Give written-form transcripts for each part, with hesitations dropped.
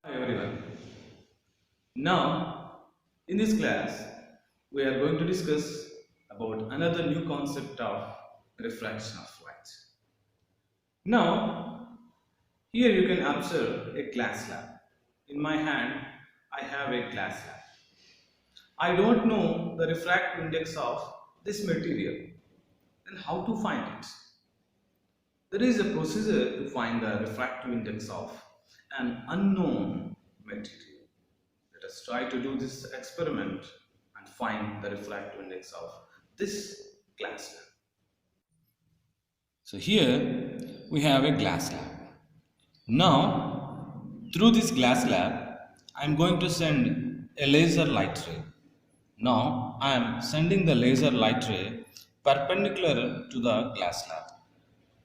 Hi everyone. Now, in this class, we are going to discuss about another new concept of refraction of light. Now, here you can observe a glass slab. In my hand, I have a glass slab. I don't know the refractive index of this material. Then how to find it? There is a procedure to find the refractive index of an unknown material. Let us try to do this experiment and find the refractive index of this glass slab. So here we have a glass slab. Now through this glass slab I am going to send a laser light ray. Now I am sending the laser light ray perpendicular to the glass slab.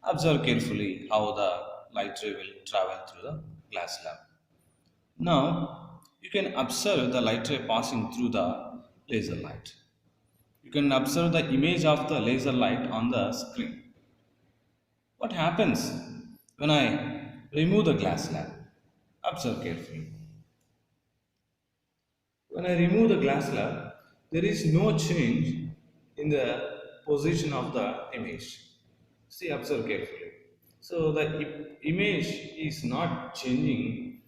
Observe carefully how the light ray will travel through the glass slab. Now you can observe the light ray passing through the laser light. You can observe the image of the laser light on the screen. What happens when I remove the glass slab? Observe carefully. When I remove the glass slab, there is no change in the position of the image. See, observe carefully. So the image is not changing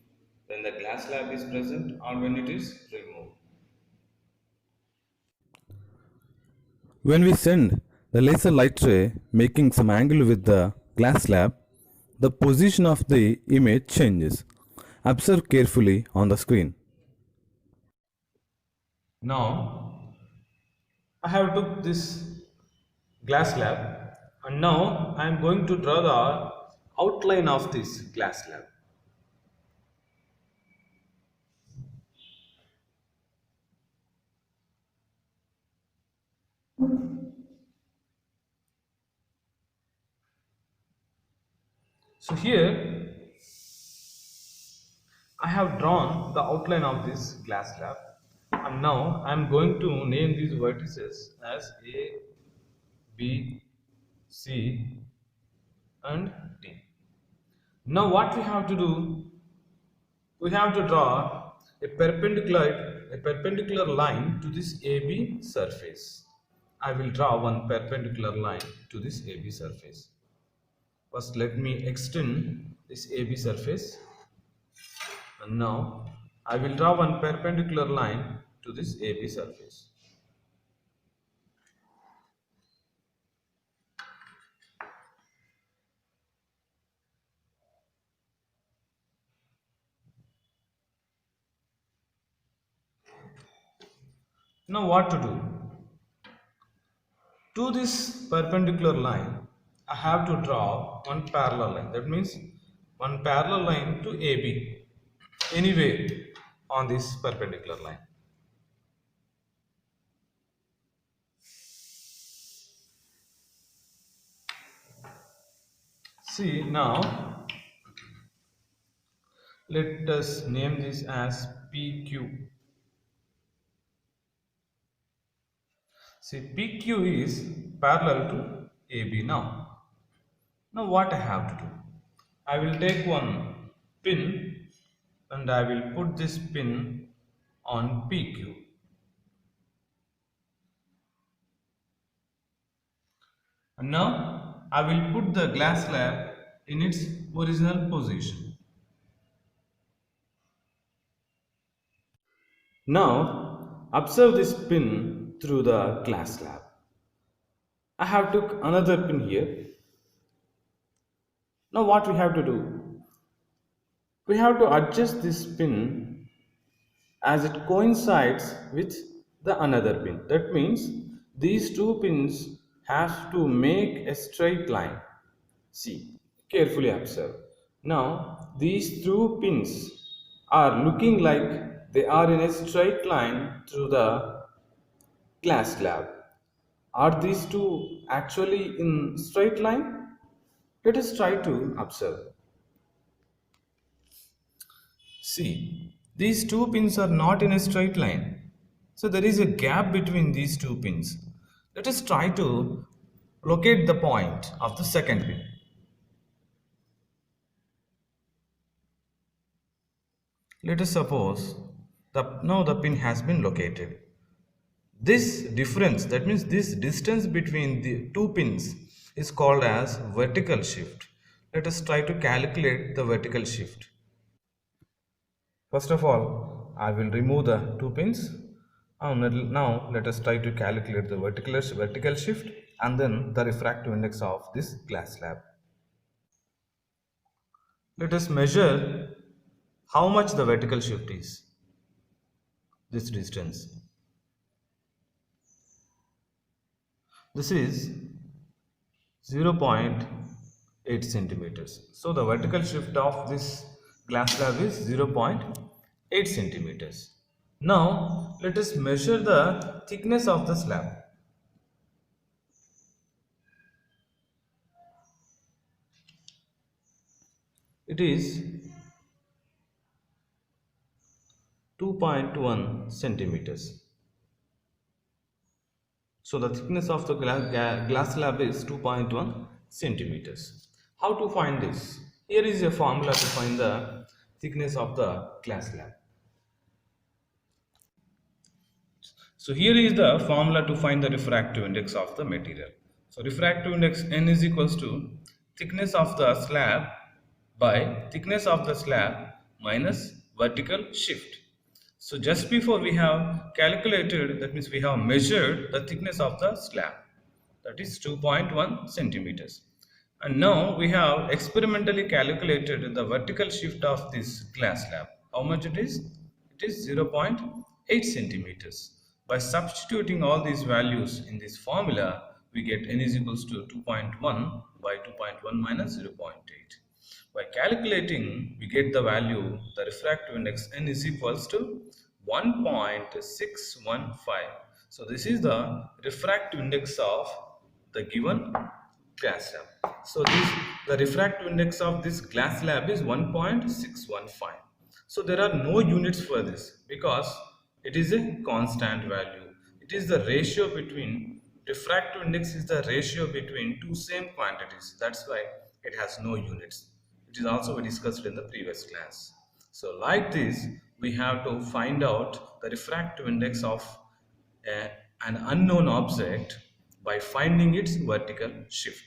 when the glass slab is present or when it is removed. When we send the laser light ray making some angle with the glass slab, the position of the image changes. Observe carefully on the screen. Now I have took this glass slab and now I am going to draw the outline of this glass slab. So here I have drawn the outline of this glass slab and now I am going to name these vertices as A, B, C and D. Now what we have to do? We have to draw a perpendicular line to this AB surface. I will draw one perpendicular line to this AB surface. First let me extend this AB surface and now I will draw one perpendicular line to this AB surface. Now what to do? To this perpendicular line, I have to draw one parallel line. That means one parallel line to AB anyway on this perpendicular line. See now let us name this as PQ. See PQ is parallel to AB now. Now what I have to do? I will take one pin and I will put this pin on PQ. And now I will put the glass slab in its original position. Now observe this pin through the glass slab. I have took another pin here. Now what we have to do? We have to adjust this pin as it coincides with the another pin. That means these two pins have to make a straight line. See, carefully observe. Now these two pins are looking like they are in a straight line through the glass slab. Are these two actually in straight line? Let us try to observe. See, these two pins are not in a straight line. So there is a gap between these two pins. Let us try to locate the point of the second pin. Let us suppose now the pin has been located. This difference, that means this distance between the two pins, is called as vertical shift. Let us try to calculate the vertical shift. First of all, I will remove the two pins. Now let us try to calculate the vertical shift and then the refractive index of this glass slab. Let us measure how much the vertical shift is. This distance. This is 0.8 centimeters. So the vertical shift of this glass slab is 0.8 centimeters. Now let us measure the thickness of the slab. It is 2.1 centimeters. So the thickness of the glass slab is 2.1 centimeters. How to find this? Here is a formula to find the thickness of the glass slab. So here is the formula to find the refractive index of the material. So refractive index N is equals to thickness of the slab by thickness of the slab minus vertical shift. So just before we have calculated, that means we have measured the thickness of the slab, that is 2.1 centimeters. And now we have experimentally calculated the vertical shift of this glass slab. How much it is? It is 0.8 centimeters. By substituting all these values in this formula, we get N is equals to 2.1 by 2.1 minus 0.8. By calculating, we get the value, the refractive index N is equals to 1.615. So this is the refractive index of the given glass slab. So the refractive index of this glass slab is 1.615. So there are no units for this because it is a constant value. It is the ratio between, refractive index is the ratio between two same quantities. That's why it has no units. It is also discussed in the previous class. So like this, we have to find out the refractive index of an unknown object by finding its vertical shift.